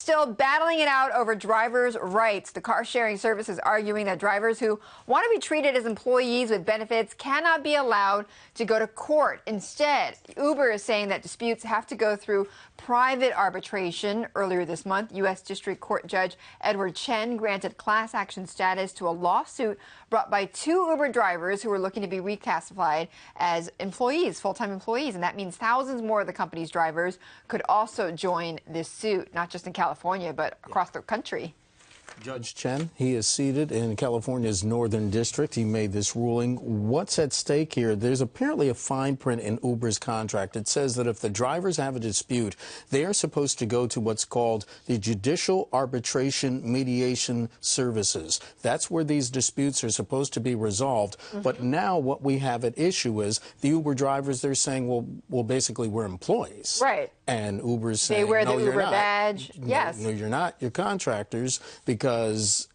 still battling it out over drivers' rights. The car-sharing service is arguing that drivers who want to be treated as employees with benefits cannot be allowed to go to court. Instead, Uber is saying that disputes have to go through private arbitration. Earlier this month, U.S. District Court Judge Edward Chen granted class action status to a lawsuit brought by two Uber drivers who were looking to be reclassified as employees, full-time employees. And that means thousands more of the company's drivers could also join this suit, not just in California, but across the country. Judge Chen, he is seated in California's Northern District. He made this ruling. What's at stake here? There's apparently a fine print in Uber's contract. It says that if the drivers have a dispute, they are supposed to go to what's called the Judicial Arbitration Mediation Services. That's where these disputes are supposed to be resolved. But now what we have at issue is the Uber drivers, they're saying, well, basically, we're employees. Right. And Uber's saying, they wear no, the you're Uber not. badge. Yes. No, you're not. You're contractors because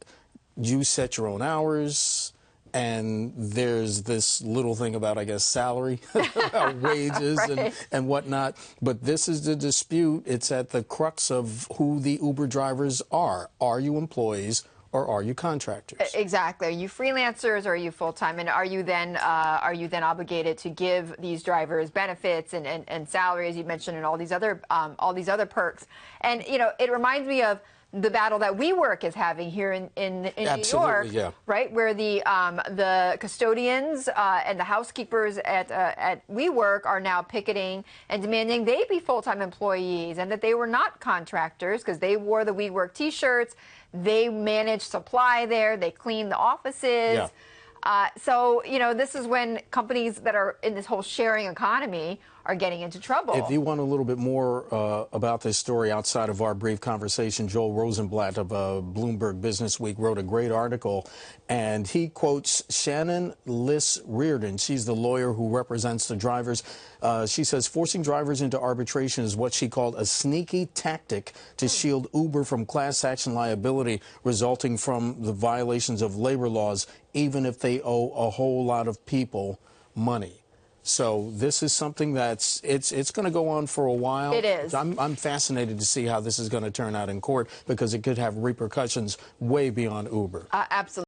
you set your own hours. And there's this little thing about, I guess, salary, about wages right. and whatnot. But this is the dispute. It's at the crux of who the Uber drivers are. Are you employees? Or are you contractors? Exactly. Are you freelancers or are you full-time? And are you then obligated to give these drivers benefits and salary, as you mentioned, and all these other perks? And you know, it reminds me of the battle that WeWork is having here in New York, yeah. right? Where the custodians and the housekeepers at WeWork are now picketing and demanding they be full-time employees and that they were not contractors because they wore the WeWork T-shirts. They manage supply there. They clean the offices. Yeah. So, you know, this is when companies that are in this whole sharing economy are getting into trouble. If you want a little bit more about this story outside of our brief conversation, Joel Rosenblatt of Bloomberg Business Week wrote a great article, and he quotes Shannon Liss Reardon. She's the lawyer who represents the drivers. She says forcing drivers into arbitration is what she called a sneaky tactic to shield Uber from class action liability resulting from the violations of labor laws, even if they owe a whole lot of people money. So this is something that's it's going to go on for a while. It is. I'm fascinated to see how this is going to turn out in court because it could have repercussions way beyond Uber. Absolutely.